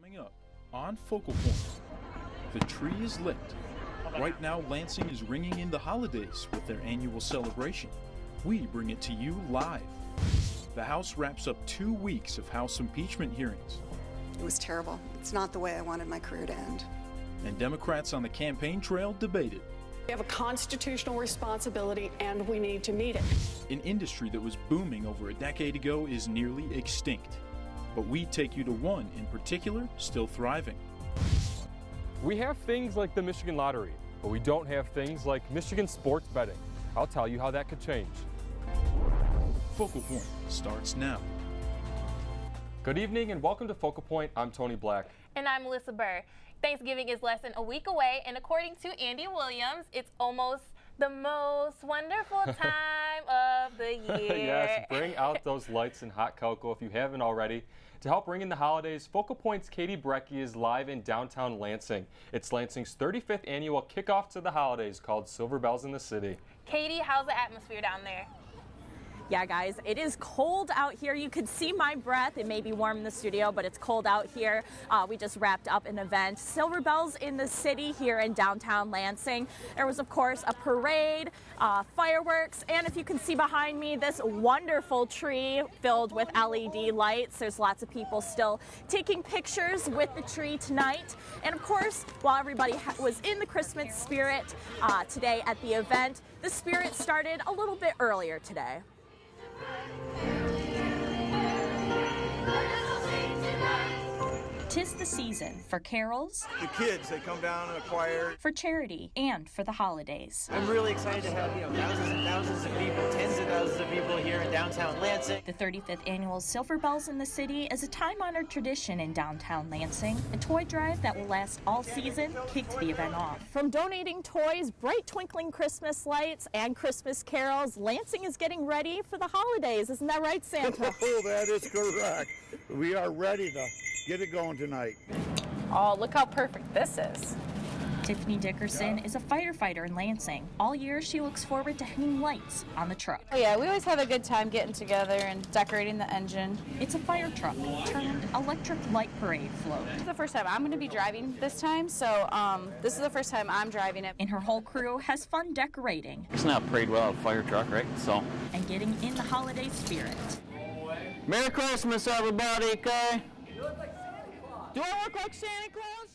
Coming up on Focal Point, the tree is lit. Right now, Lansing is ringing in the holidays with their annual celebration. We bring it to you live. The House wraps up 2 weeks of House impeachment hearings. It was terrible. It's not the way I wanted my career to end. And Democrats on the campaign trail debated. We have a constitutional responsibility and we need to meet it. An industry that was booming over a decade ago is nearly extinct. But we take you to one in particular still thriving. We have things like the Michigan Lottery, but we don't have things like Michigan sports betting. I'll tell you how that could change. Focal Point starts now. Good evening and welcome to Focal Point. I'm Tony Black. And I'm Melissa Burr. Thanksgiving is less than a week away, and according to Andy Williams, it's almost the most wonderful time of the year. Yes, bring out those lights and hot cocoa if you haven't already. To help ring in the holidays, Focal Point's Katie Brecky is live in downtown Lansing. It's Lansing's 35th annual kickoff to the holidays called Silver Bells in the City. Katie, how's the atmosphere down there? Yeah, guys, it is cold out here. You can see my breath. It may be warm in the studio, but it's cold out here. We just wrapped up an event, Silver Bells in the City here in downtown Lansing. There was, of course, a parade, fireworks, and if you can see behind me, this wonderful tree filled with LED lights. There's lots of people still taking pictures with the tree tonight. And of course, while everybody was in the Christmas spirit today at the event, the spirit started a little bit earlier today. 'Tis the season for carols, the kids, they come down in a choir, for charity, and for the holidays. I'm really excited to have thousands and thousands of people, tens of thousands of people here in downtown Lansing. The 35th annual Silver Bells in the City is a time-honored tradition in downtown Lansing. A toy drive that will last all season kicked the event off. From donating toys, bright twinkling Christmas lights, and Christmas carols, Lansing is getting ready for the holidays. Isn't that right, Santa? Oh, that is correct. We are ready to get it going tonight. Oh, look how perfect this is. Tiffany Dickerson is a firefighter in Lansing. All year, she looks forward to hanging lights on the truck. Oh yeah, we always have a good time getting together and decorating the engine. It's a fire truck turned electric light parade float. This is the first time I'm going to be driving this time, so this is the first time I'm driving it. And her whole crew has fun decorating. It's not a parade without a fire truck, right? So. And getting in the holiday spirit. Merry Christmas, everybody, okay? You look like Santa Claus. Do I look like Santa Claus?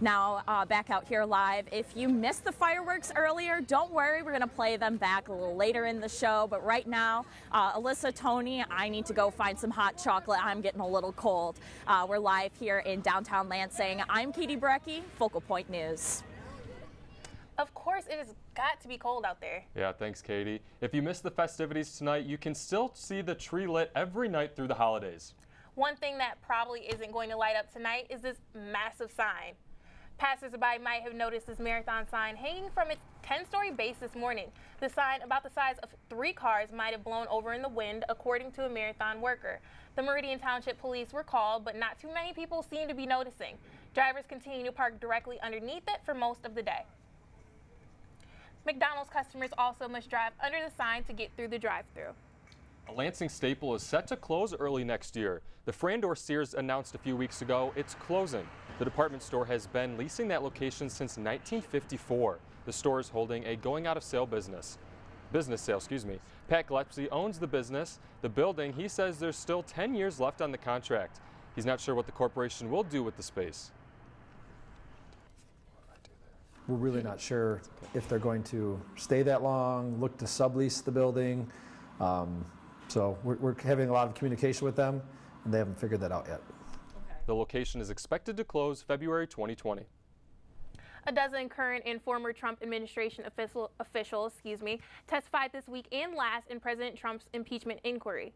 Now, back out here live. If you missed the fireworks earlier, don't worry. We're going to play them back a little later in the show. But right now, Alyssa, Tony, I need to go find some hot chocolate. I'm getting a little cold. We're live here in downtown Lansing. I'm Katie Brecky, Focal Point News. Of course, it has got to be cold out there. Yeah, thanks, Katie. If you missed the festivities tonight, you can still see the tree lit every night through the holidays. One thing that probably isn't going to light up tonight is this massive sign. Passersby might have noticed this marathon sign hanging from its 10-story base this morning. The sign, about the size of 3 cars, might have blown over in the wind, according to a marathon worker. The Meridian Township Police were called, but not too many people seem to be noticing. Drivers continue to park directly underneath it for most of the day. McDonald's customers also must drive under the sign to get through the drive-thru. A Lansing staple is set to close early next year. The Frandor Sears announced a few weeks ago it's closing. The department store has been leasing that location since 1954. The store is holding a going-out-of-sale business sale. Pat Gillespie owns the business. The building, he says there's still 10 years left on the contract. He's not sure what the corporation will do with the space. We're really not sure if they're going to stay that long, look to sublease the building. So we're having a lot of communication with them, and they haven't figured that out yet. The location is expected to close February 2020. A dozen current and former Trump administration officials testified this week and last in President Trump's impeachment inquiry.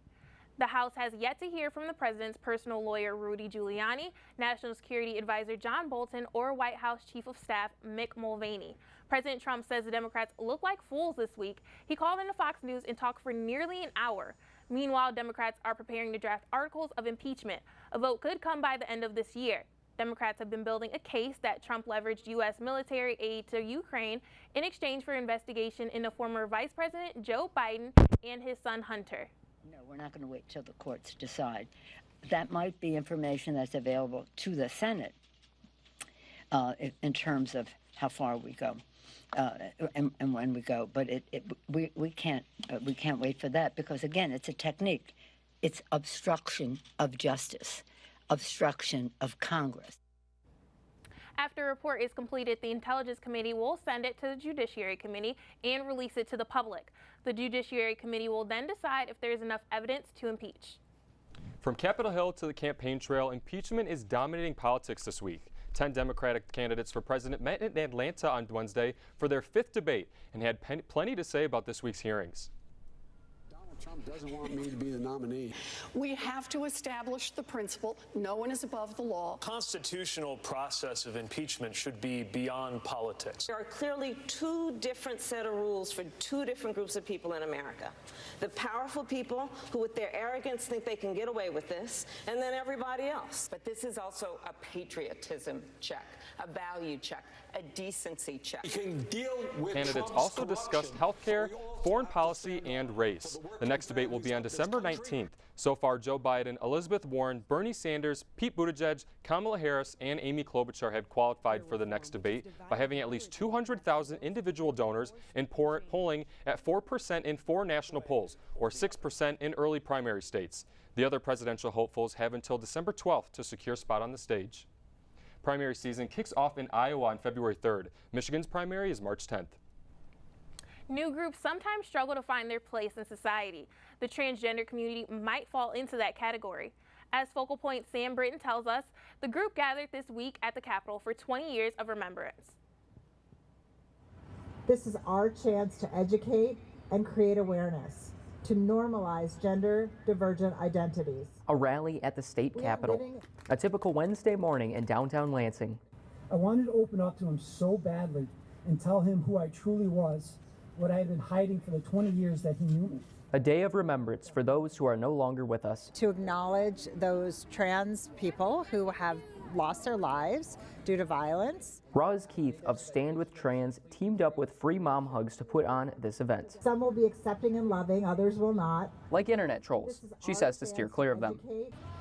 The House has yet to hear from the president's personal lawyer, Rudy Giuliani, National Security Advisor John Bolton, or White House Chief of Staff Mick Mulvaney. President Trump says the Democrats look like fools this week. He called into Fox News and talked for nearly an hour. Meanwhile, Democrats are preparing to draft articles of impeachment. A vote could come by the end of this year. Democrats have been building a case that Trump leveraged U.S. military aid to Ukraine in exchange for investigation into former Vice President Joe Biden and his son Hunter. No, we're not going to wait till the courts decide. that might be information that's available to the Senate in terms of how far we go and when we go. But we can't wait for that because, again, it's a technique. It's obstruction of justice, obstruction of Congress. After a report is completed, the Intelligence Committee will send it to the Judiciary Committee and release it to the public. The Judiciary Committee will then decide if there is enough evidence to impeach. From Capitol Hill to the campaign trail, impeachment is dominating politics this week. 10 Democratic candidates for president met in Atlanta on Wednesday for their 5th debate and had plenty to say about this week's hearings. Trump doesn't want me to be the nominee. We have to establish the principle no one is above the law. Constitutional process of impeachment should be beyond politics. There are clearly two different set of rules for two different groups of people in America. The powerful people who with their arrogance think they can get away with this, and then everybody else. But this is also a patriotism check, a value check, a decency check. You can deal with Candidates Trump's also discussed health care, foreign policy, and race. The next debate will be on December 19th. So far, Joe Biden, Elizabeth Warren, Bernie Sanders, Pete Buttigieg, Kamala Harris, and Amy Klobuchar have qualified for the next debate by having at least 200,000 individual donors and polling at 4% in 4 national polls, or 6% in early primary states. The other presidential hopefuls have until December 12th to secure a spot on the stage. Primary season kicks off in Iowa on February 3rd. Michigan's primary is March 10th. New groups sometimes struggle to find their place in society. The transgender community might fall into that category. As Focal Point Sam Britton tells us, the group gathered this week at the Capitol for 20 years of remembrance. This is our chance to educate and create awareness, to normalize gender divergent identities. A rally at the state capitol. A typical Wednesday morning in downtown Lansing. I wanted to open up to him so badly and tell him who I truly was, what I had been hiding for the 20 years that he knew me. A day of remembrance for those who are no longer with us. To acknowledge those trans people who have lost their lives due to violence. Roz Keith of Stand With Trans teamed up with Free Mom Hugs to put on this event. Some will be accepting and loving, others will not. Like internet trolls, she says to steer clear of them.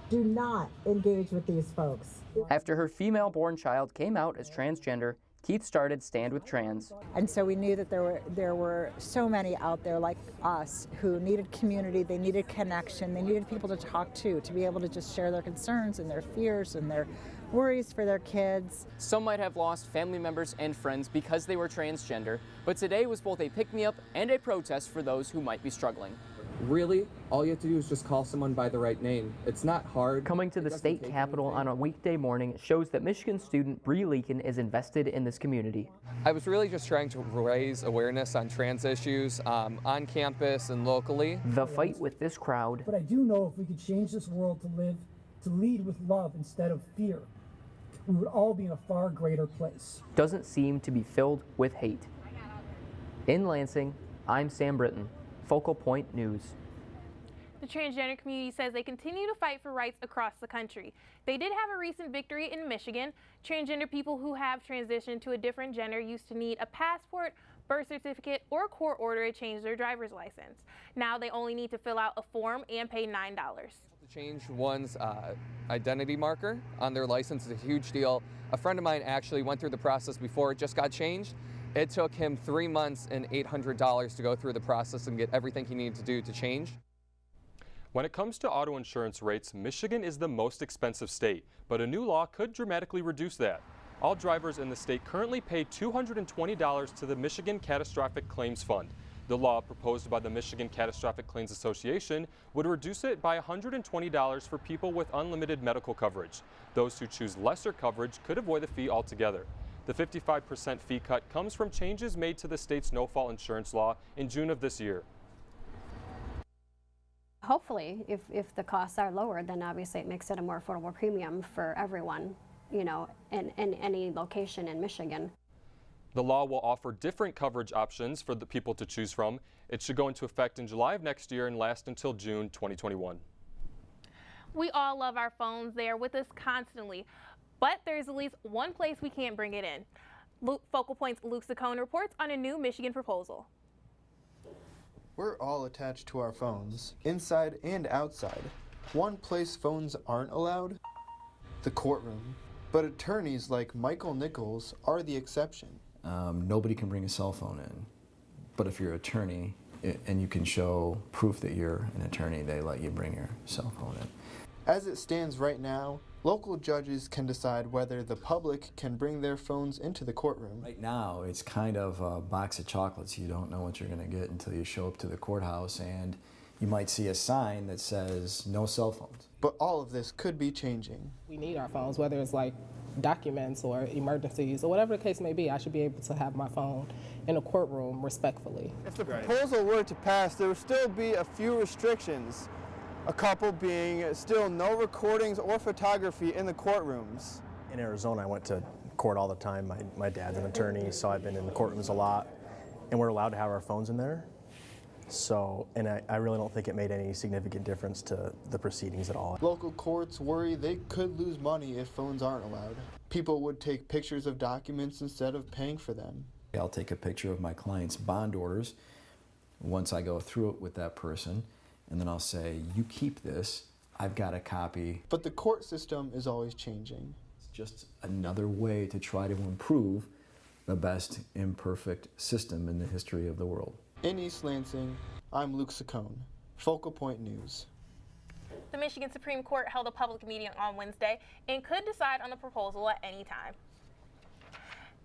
Do not engage with these folks. After her female-born child came out as transgender, Keith started Stand With Trans. And so we knew that there were so many out there like us who needed community, they needed connection, they needed people to talk to be able to just share their concerns and their fears and their worries for their kids. Some might have lost family members and friends because they were transgender, but today was both a pick-me-up and a protest for those who might be struggling. Really, all you have to do is just call someone by the right name. It's not hard. Coming to the state capitol on a weekday morning shows that Michigan student Bree Leakin is invested in this community. I was really just trying to raise awareness on trans issues on campus and locally. The fight with this crowd. But I do know if we could change this world to lead with love instead of fear, we would all be in a far greater place. Doesn't seem to be filled with hate. In Lansing, I'm Sam Britton. Focal Point News. The transgender community says they continue to fight for rights across the country. They did have a recent victory in Michigan. Transgender people who have transitioned to a different gender used to need a passport, birth certificate, or court order to change their driver's license. Now they only need to fill out a form and pay $9. To change one's identity marker on their license is a huge deal. A friend of mine actually went through the process before it just got changed. It took him 3 months and $800 to go through the process and get everything he needed to do to change. When it comes to auto insurance rates, Michigan is the most expensive state, but a new law could dramatically reduce that. All drivers in the state currently pay $220 to the Michigan Catastrophic Claims Fund. The law proposed by the Michigan Catastrophic Claims Association would reduce it by $120 for people with unlimited medical coverage. Those who choose lesser coverage could avoid the fee altogether. The 55% fee cut comes from changes made to the state's no-fault insurance law in June of this year. Hopefully, if the costs are lower, then obviously it makes it a more affordable premium for everyone, you know, in any location in Michigan. The law will offer different coverage options for the people to choose from. It should go into effect in July of next year and last until June 2021. We all love our phones. They are with us constantly. But there's at least one place we can't bring it in. Focal Point's Luke Saccone reports on a new Michigan proposal. We're all attached to our phones, inside and outside. One place phones aren't allowed? The courtroom. But attorneys like Michael Nichols are the exception. Nobody can bring a cell phone in, but if you're an attorney and you can show proof that you're an attorney, they let you bring your cell phone in. As it stands right now, local judges can decide whether the public can bring their phones into the courtroom. Right now, it's kind of a box of chocolates. You don't know what you're going to get until you show up to the courthouse, and you might see a sign that says no cell phones. But all of this could be changing. We need our phones, whether it's like documents or emergencies or whatever the case may be. I should be able to have my phone in a courtroom respectfully. If the proposal were to pass, there would still be a few restrictions. A couple being still no recordings or photography in the courtrooms. In Arizona, I went to court all the time. My dad's an attorney, so I've been in the courtrooms a lot, and we're allowed to have our phones in there. So, and I really don't think it made any significant difference to the proceedings at all. Local courts worry they could lose money if phones aren't allowed. People would take pictures of documents instead of paying for them. I'll take a picture of my client's bond orders once I go through it with that person, and then I'll say, you keep this, I've got a copy. But the court system is always changing. It's just another way to try to improve the best imperfect system in the history of the world. In East Lansing, I'm Luke Saccone, Focal Point News. The Michigan Supreme Court held a public meeting on Wednesday and could decide on the proposal at any time.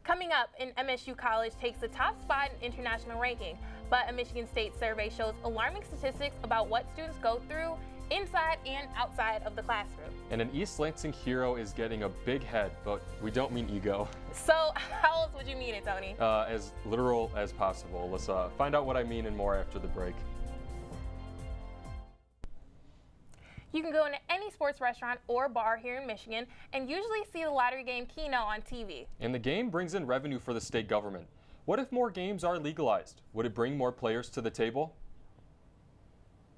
Coming up, an MSU college takes the top spot in international ranking, but a Michigan State survey shows alarming statistics about what students go through inside and outside of the classroom. And an East Lansing hero is getting a big head, but we don't mean ego. So how else would you mean it, Tony? As literal as possible. Let's find out what I mean and more after the break. You can go into any sports restaurant or bar here in Michigan and usually see the lottery game Keno on TV. And the game brings in revenue for the state government. What if more games are legalized? Would it bring more players to the table?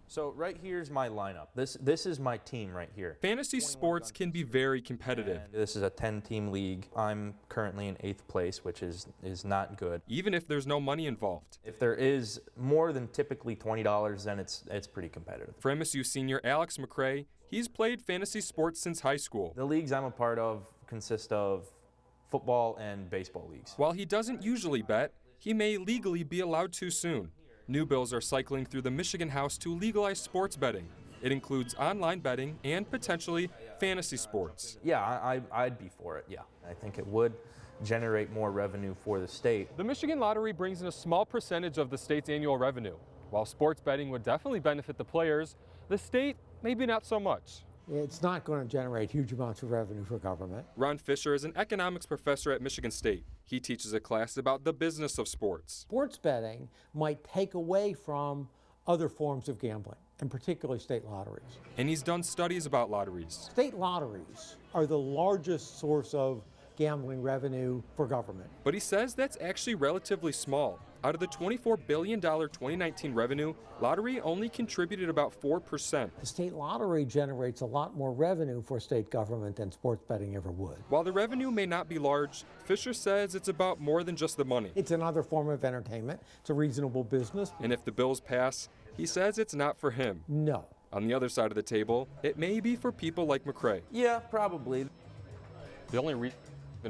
So right here's my lineup. This is my team right here. Fantasy sports can be very competitive. And this is a 10-team league. I'm currently in 8th place, which is not good. Even if there's no money involved. If there is more than typically $20, then it's pretty competitive. For MSU senior Alex McCrae, he's played fantasy sports since high school. The leagues I'm a part of consist of football and baseball leagues. While he doesn't usually bet, he may legally be allowed to soon. New bills are cycling through the Michigan House to legalize sports betting. It includes online betting and potentially fantasy sports. Yeah, I'd be for it, yeah. I think it would generate more revenue for the state. The Michigan Lottery brings in a small percentage of the state's annual revenue. While sports betting would definitely benefit the players, the state maybe not so much. It's not going to generate huge amounts of revenue for government. Ron Fisher is an economics professor at Michigan State. He teaches a class about the business of sports. Sports betting might take away from other forms of gambling, and particularly state lotteries. And he's done studies about lotteries. State lotteries are the largest source of gambling revenue for government. But he says that's actually relatively small. Out of the $24 billion 2019 revenue, lottery only contributed about 4%. The state lottery generates a lot more revenue for state government than sports betting ever would. While the revenue may not be large, Fisher says it's about more than just the money. It's another form of entertainment. It's a reasonable business. And if the bills pass, he says it's not for him. No. On the other side of the table, it may be for people like McCrae. Yeah, probably. The only reason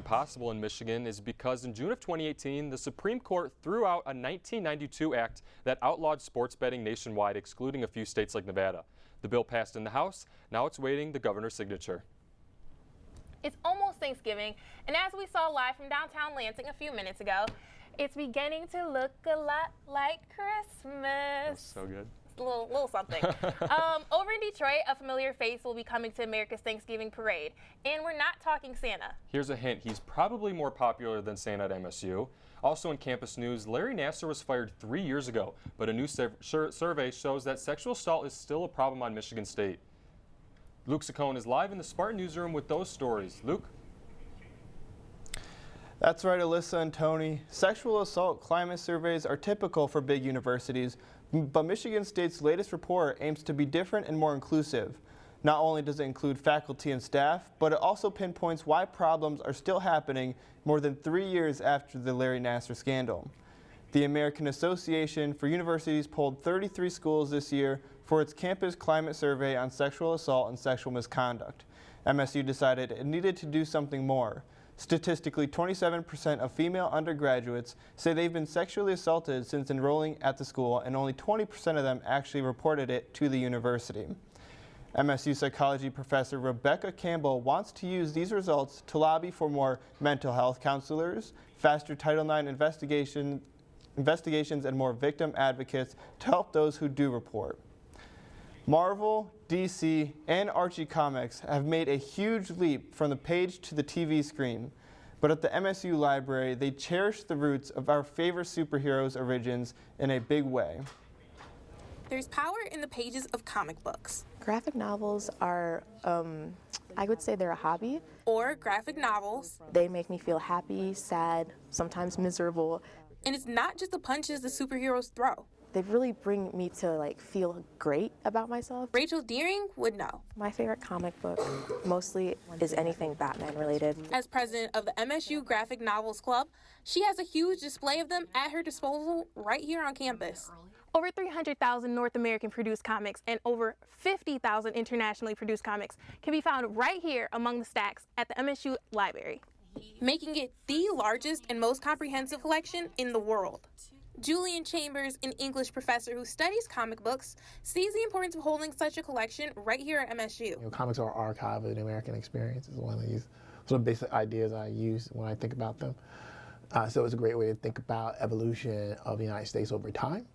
possible in Michigan is because in June of 2018, the Supreme Court threw out a 1992 act that outlawed sports betting nationwide, excluding a few states like Nevada. The bill passed in the House. Now it's waiting the governor's signature. It's almost Thanksgiving, and as we saw live from downtown Lansing a few minutes ago, it's beginning to look a lot like Christmas. That's so good. A little something. Over in Detroit, a familiar face will be coming to America's Thanksgiving parade, and we're not talking Santa. Here's a hint. He's probably more popular than Santa at MSU. Also in campus news, Larry Nassar was fired 3 years ago, but a new survey shows that sexual assault is still a problem on Michigan State. Luke Saccone is live in the Spartan newsroom with those stories. Luke? That's right, Alyssa and Tony. Sexual assault climate surveys are typical for big universities, but Michigan State's latest report aims to be different and more inclusive. Not only does it include faculty and staff, but it also pinpoints why problems are still happening more than 3 years after the Larry Nassar scandal. The American Association for Universities polled 33 schools this year for its campus climate survey on sexual assault and sexual misconduct. MSU decided it needed to do something more. Statistically, 27% of female undergraduates say they've been sexually assaulted since enrolling at the school, and only 20% of them actually reported it to the university. MSU psychology professor Rebecca Campbell wants to use these results to lobby for more mental health counselors, faster Title IX investigations, and more victim advocates to help those who do report. Marvel, DC, and Archie Comics have made a huge leap from the page to the TV screen, but at the MSU library, they cherish the roots of our favorite superheroes' origins in a big way. There's power in the pages of comic books. Graphic novels are, I would say they're a hobby. Or graphic novels. They make me feel happy, sad, sometimes miserable. And it's not just the punches the superheroes throw. They really bring me to feel great about myself. Rachel Deering would know. My favorite comic book mostly is anything Batman related. As president of the MSU Graphic Novels Club, she has a huge display of them at her disposal right here on campus. Over 300,000 North American produced comics and over 50,000 internationally produced comics can be found right here among the stacks at the MSU library, making it the largest and most comprehensive collection in the world. Julian Chambers, an English professor who studies comic books, sees the importance of holding such a collection right here at MSU. Comics are an archive of the American experience is one of these sort of basic ideas I use when I think about them. So it's a great way to think about evolution of the United States over time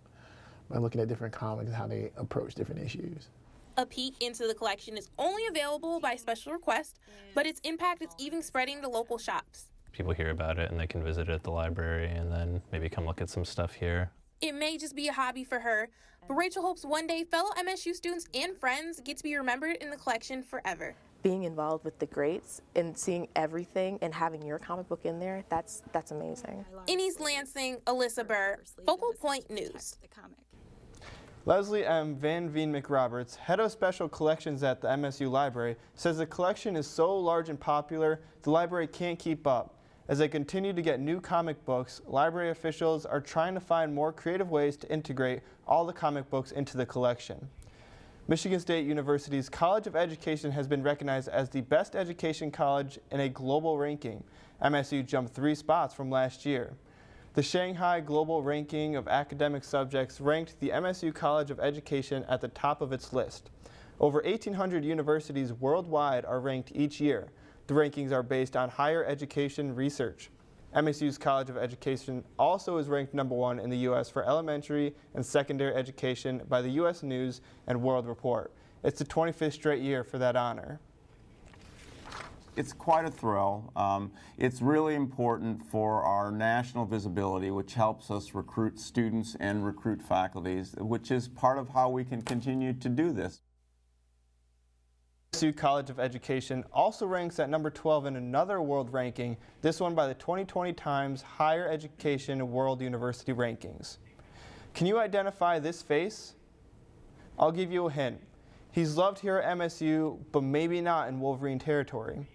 by looking at different comics and how they approach different issues. A peek into the collection is only available by special request, but its impact is even spreading to local shops. People hear about it and they can visit it at the library and then maybe come look at some stuff here. It may just be a hobby for her, but Rachel hopes one day fellow MSU students and friends get to be remembered in the collection forever. Being involved with the greats and seeing everything and having your comic book in there, that's amazing. In East Lansing, Alyssa Burr, Focal Point News. Leslie M. Van Veen McRoberts, head of special collections at the MSU library, says the collection is so large and popular, the library can't keep up. As they continue to get new comic books, library officials are trying to find more creative ways to integrate all the comic books into the collection. Michigan State University's College of Education has been recognized as the best education college in a global ranking. MSU jumped 3 spots from last year. The Shanghai Global Ranking of Academic Subjects ranked the MSU College of Education at the top of its list. Over 1,800 universities worldwide are ranked each year. The rankings are based on higher education research. MSU's College of Education also is ranked #1 in the U.S. for elementary and secondary education by the U.S. News and World Report. It's the 25th straight year for that honor. It's quite a thrill. It's really important for our national visibility, which helps us recruit students and recruit faculties, which is part of how we can continue to do this. MSU College of Education also ranks at #12 in another world ranking, this one by the 2020 Times Higher Education World University Rankings. Can you identify this face? I'll give you a hint. He's loved here at MSU, but maybe not in Wolverine territory.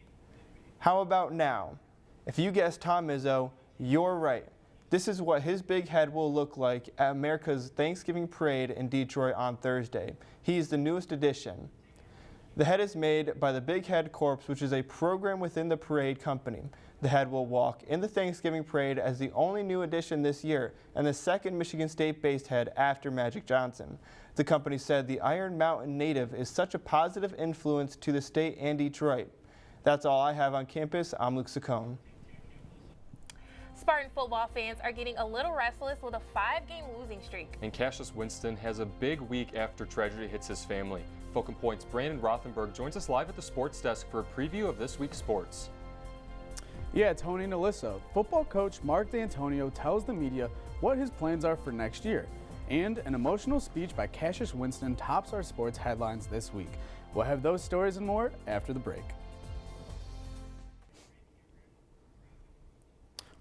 How about now? If you guessed Tom Izzo, you're right. This is what his big head will look like at America's Thanksgiving Parade in Detroit on Thursday. He is the newest addition. The head is made by the Big Head Corps, which is a program within the parade company. The head will walk in the Thanksgiving Parade as the only new addition this year and the second Michigan State-based head after Magic Johnson. The company said the Iron Mountain native is such a positive influence to the state and Detroit. That's all I have on campus. I'm Luke Saccone. Spartan football fans are getting a little restless with a 5-game losing streak. And Cassius Winston has a big week after tragedy hits his family. Focal Point's Brandon Rothenberg joins us live at the sports desk for a preview of this week's sports. Yeah, Tony and Alyssa, football coach Mark D'Antonio tells the media what his plans are for next year. And an emotional speech by Cassius Winston tops our sports headlines this week. We'll have those stories and more after the break.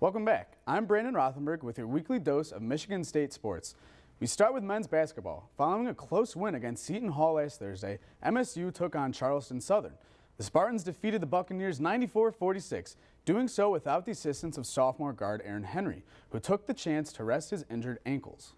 Welcome back. I'm Brandon Rothenberg with your weekly dose of Michigan State sports. We start with men's basketball. Following a close win against Seton Hall last Thursday, MSU took on Charleston Southern. The Spartans defeated the Buccaneers 94-46, doing so without the assistance of sophomore guard Aaron Henry, who took the chance to rest his injured ankles.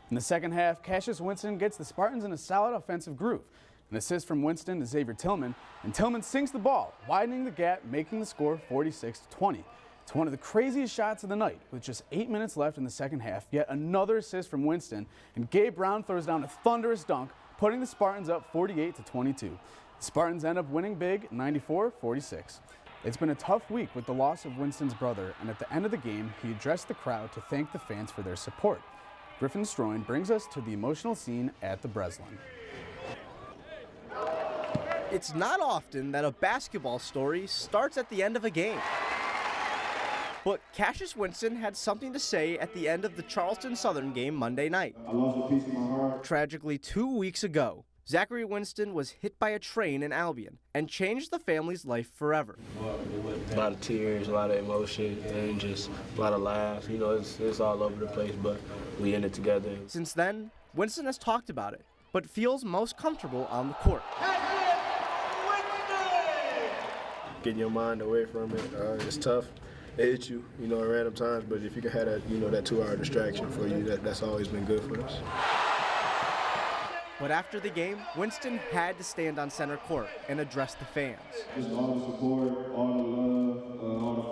In the second half, Cassius Winston gets the Spartans in a solid offensive groove. An assist from Winston to Xavier Tillman, and Tillman sinks the ball, widening the gap, making the score 46-20. It's one of the craziest shots of the night. With just 8 minutes left in the second half, yet another assist from Winston, and Gabe Brown throws down a thunderous dunk, putting the Spartans up 48-22. The Spartans end up winning big 94-46. It's been a tough week with the loss of Winston's brother, and at the end of the game, he addressed the crowd to thank the fans for their support. Griffin Stroin brings us to the emotional scene at the Breslin. It's not often that a basketball story starts at the end of a game. But Cassius Winston had something to say at the end of the Charleston Southern game Monday night. I lost a piece of my heart. Tragically, 2 weeks ago, Zachary Winston was hit by a train in Albion and changed the family's life forever. A lot of tears, a lot of emotion, and just a lot of laughs. You know, it's all over the place, but we in it together. Since then, Winston has talked about it, but feels most comfortable on the court. Getting your mind away from it, it's tough. It hits you, at random times, but if you can have that, that 2-hour distraction for you, that's always been good for us. But after the game, Winston had to stand on center court and address the fans. Just all the support, all the love, all the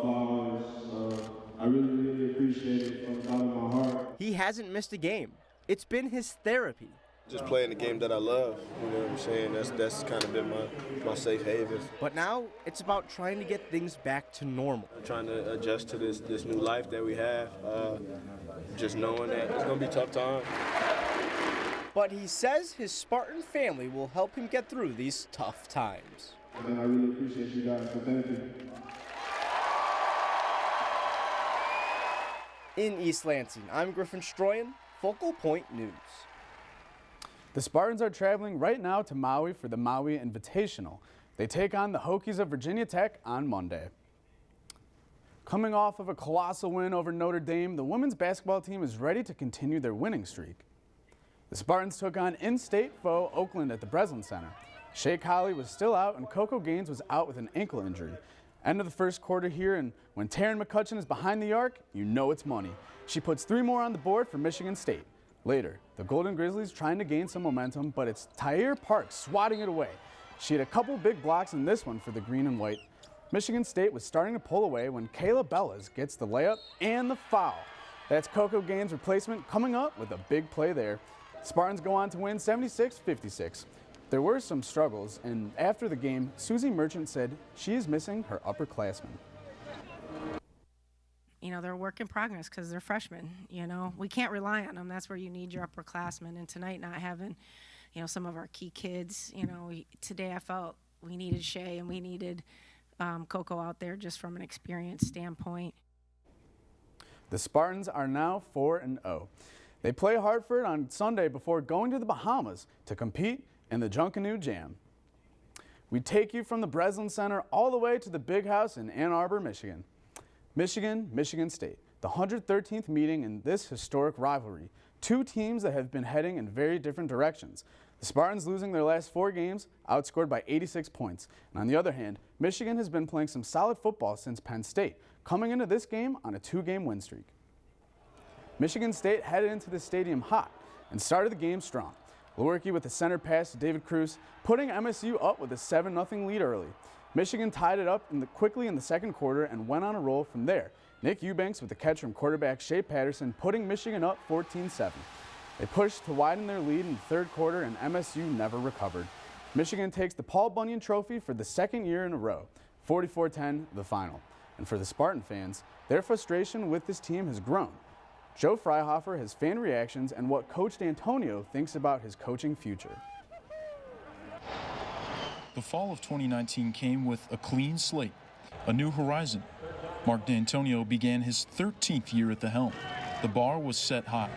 flowers. I really appreciate it from the bottom of my heart. He hasn't missed a game. It's been his therapy. Just playing the game that I love, you know what I'm saying? That's kind of been my safe haven. But now it's about trying to get things back to normal. I'm trying to adjust to this new life that we have, just knowing that it's going to be a tough time. But he says his Spartan family will help him get through these tough times. And I really appreciate you guys, so thank you. In East Lansing, I'm Griffin Stroyan, Focal Point News. The Spartans are traveling right now to Maui for the Maui Invitational. They take on the Hokies of Virginia Tech on Monday. Coming off of a colossal win over Notre Dame, the women's basketball team is ready to continue their winning streak. The Spartans took on in-state foe Oakland at the Breslin Center. Shea Colley was still out and Coco Gaines was out with an ankle injury. End of the first quarter here, and when Taryn McCutcheon is behind the arc, you know it's money. She puts 3 more on the board for Michigan State. Later, the Golden Grizzlies trying to gain some momentum, but it's Tyre Park swatting it away. She had a couple big blocks in this one for the green and white. Michigan State was starting to pull away when Kayla Bellas gets the layup and the foul. That's Coco Gaines' replacement coming up with a big play there. Spartans go on to win 76-56. There were some struggles, and after the game, Susie Merchant said she is missing her upperclassmen. They're a work in progress because they're freshmen. We can't rely on them. That's where you need your upperclassmen. And tonight, not having, some of our key kids, today I felt we needed Shea and we needed Coco out there just from an experience standpoint. The Spartans are now 4-0. They play Hartford on Sunday before going to the Bahamas to compete in the Junkanoo Jam. We take you from the Breslin Center all the way to the Big House in Ann Arbor, Michigan. Michigan State, the 113th meeting in this historic rivalry. 2 teams that have been heading in very different directions. The Spartans losing their last 4 games, outscored by 86 points. And on the other hand, Michigan has been playing some solid football since Penn State, coming into this game on a 2-game win streak. Michigan State headed into the stadium hot and started the game strong. Lewerke with the center pass to David Cruz, putting MSU up with a 7-0 lead early. Michigan tied it up quickly in the second quarter and went on a roll from there. Nick Eubanks with the catch from quarterback Shea Patterson, putting Michigan up 14-7. They pushed to widen their lead in the third quarter, and MSU never recovered. Michigan takes the Paul Bunyan Trophy for the second year in a row, 44-10 the final. And for the Spartan fans, their frustration with this team has grown. Joe Freihofer has fan reactions and what Coach D'Antonio thinks about his coaching future. The fall of 2019 came with a clean slate, a new horizon. Mark D'Antonio began his 13th year at the helm. The bar was set high.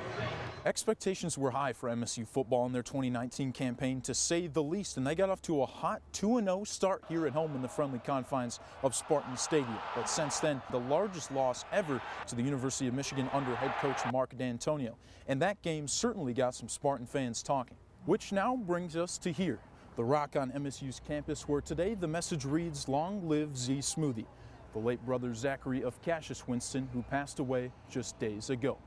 Expectations were high for MSU football in their 2019 campaign, to say the least, and they got off to a hot 2-0 start here at home in the friendly confines of Spartan Stadium. But since then, the largest loss ever to the University of Michigan under head coach Mark D'Antonio. And that game certainly got some Spartan fans talking, which now brings us to here, The Rock on MSU's campus, where today the message reads, "Long live Z Smoothie," the late brother Zachary of Cassius Winston, who passed away just days ago.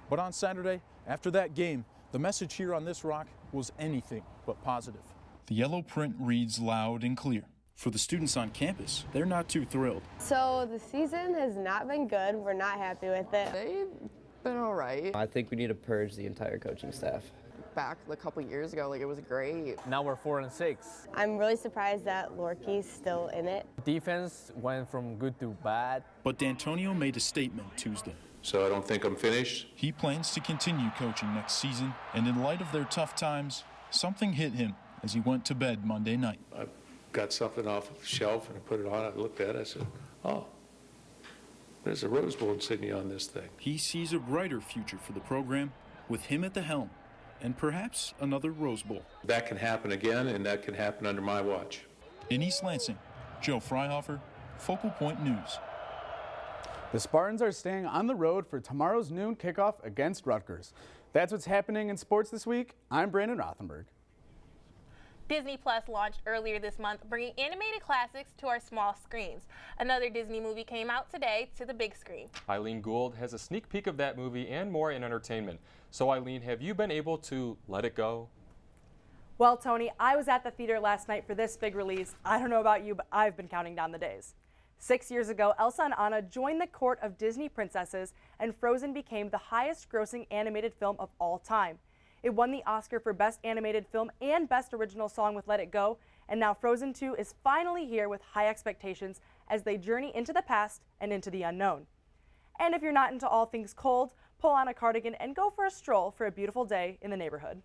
But on Saturday, after that game, the message here on this rock was anything but positive. The yellow print reads loud and clear. For the students on campus, they're not too thrilled. So the season has not been good. We're not happy with it. They've been all right. I think we need to purge the entire coaching staff. Back a couple years ago, it was great. Now we're 4-6. I'm really surprised that Lorky's still in it. Defense went from good to bad. But D'Antonio made a statement Tuesday. So I don't think I'm finished. He plans to continue coaching next season, and in light of their tough times, something hit him as he went to bed Monday night. I got something off the shelf and I put it on. I looked at it. I said, oh, there's a Rose Bowl insignia on this thing. He sees a brighter future for the program with him at the helm, and perhaps another Rose Bowl. That can happen again, and that can happen under my watch. In East Lansing, Joe Freihofer, Focal Point News. The Spartans are staying on the road for tomorrow's noon kickoff against Rutgers. That's what's happening in sports this week. I'm Brandon Rothenberg. Disney Plus launched earlier this month, bringing animated classics to our small screens. Another Disney movie came out today to the big screen. Eileen Gould has a sneak peek of that movie and more in entertainment. So Eileen, have you been able to let it go? Well, Tony, I was at the theater last night for this big release. I don't know about you, but I've been counting down the days. 6 years ago, Elsa and Anna joined the court of Disney princesses, and Frozen became the highest-grossing animated film of all time. It won the Oscar for Best Animated Film and Best Original Song with Let It Go, and now Frozen 2 is finally here with high expectations as they journey into the past and into the unknown. And if you're not into all things cold, pull on a cardigan and go for a stroll for a beautiful day in the neighborhood.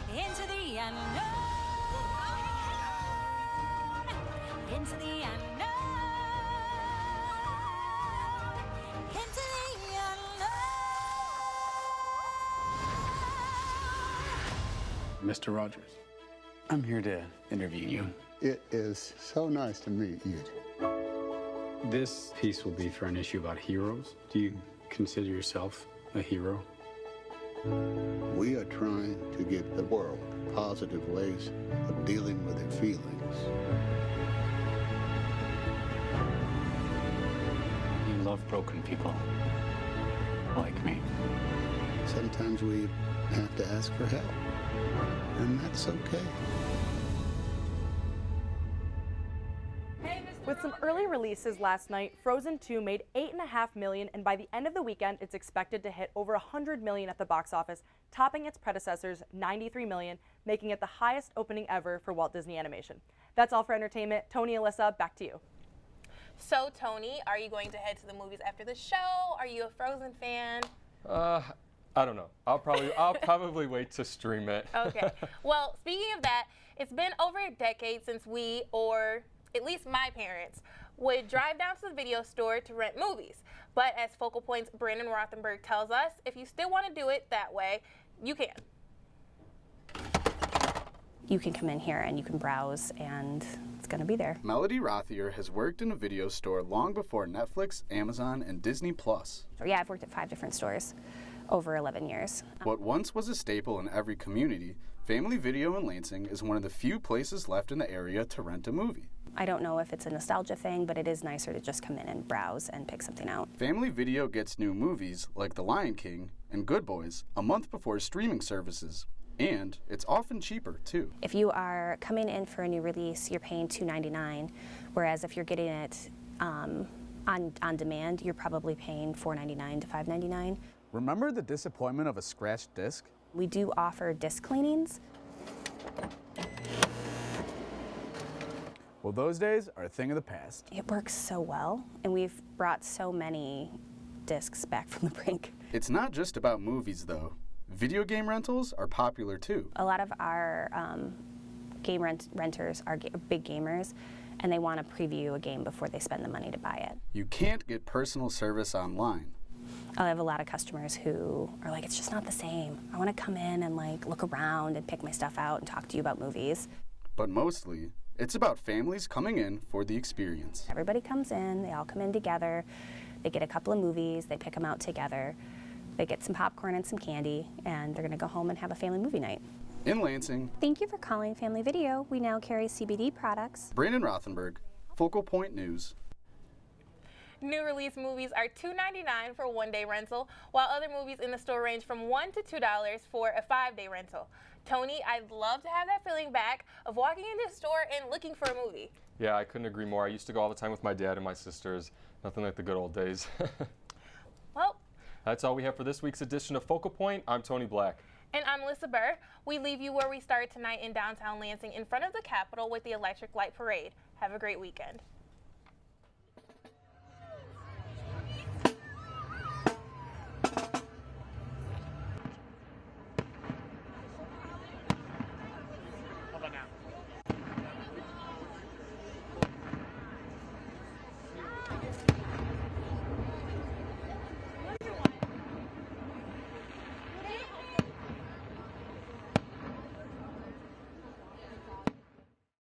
Into the unknown. Into the unknown. Into the unknown. Mr. Rogers, I'm here to interview you. It is so nice to meet you. This piece will be for an issue about heroes. Do you consider yourself a hero? We are trying to give the world positive ways of dealing with their feelings. You love broken people, like me. Sometimes we have to ask for help, and that's okay. With some early releases last night, Frozen 2 made $8.5 million, and by the end of the weekend, it's expected to hit over $100 million at the box office, topping its predecessor's $93 million, making it the highest opening ever for Walt Disney Animation. That's all for entertainment. Tony, Alyssa, back to you. So, Tony, are you going to head to the movies after the show? Are you a Frozen fan? I don't know. I'll probably wait to stream it. Okay. Well, speaking of that, it's been over a decade since we, or at least my parents, would drive down to the video store to rent movies. But as Focal Point's Brandon Rothenberg tells us, if you still want to do it that way, you can. You can come in here and you can browse, and it's going to be there. Melody Rothier has worked in a video store long before Netflix, Amazon, and Disney Plus. Yeah, I've worked at 5 different stores over 11 years. What once was a staple in every community, Family Video in Lansing is one of the few places left in the area to rent a movie. I don't know if it's a nostalgia thing, but it is nicer to just come in and browse and pick something out. Family Video gets new movies like The Lion King and Good Boys a month before streaming services. And it's often cheaper, too. If you are coming in for a new release, you're paying $2.99, whereas if you're getting it on demand, you're probably paying $4.99 to $5.99. Remember the disappointment of a scratched disc? We do offer disc cleanings. Well, those days are a thing of the past. It works so well, and we've brought so many discs back from the brink. It's not just about movies, though. Video game rentals are popular, too. A lot of our game renters are big gamers, and they want to preview a game before they spend the money to buy it. You can't get personal service online. I have a lot of customers who are like, it's just not the same. I want to come in and look around and pick my stuff out and talk to you about movies. But mostly, it's about families coming in for the experience. Everybody comes in, they all come in together, they get a couple of movies, they pick them out together. They get some popcorn and some candy, and they're going to go home and have a family movie night. In Lansing, Thank you for calling Family Video. We now carry CBD products. Brandon Rothenberg, Focal Point News. New release movies are $2.99 for a one-day rental, while other movies in the store range from $1 to $2 for a 5-day rental. Tony, I'd love to have that feeling back of walking into the store and looking for a movie. Yeah, I couldn't agree more. I used to go all the time with my dad and my sisters. Nothing like the good old days. Well, that's all we have for this week's edition of Focal Point. I'm Tony Black. and I'm Lissa Burr. We leave you where we started tonight in downtown Lansing in front of the Capitol with the Electric Light Parade. Have a great weekend.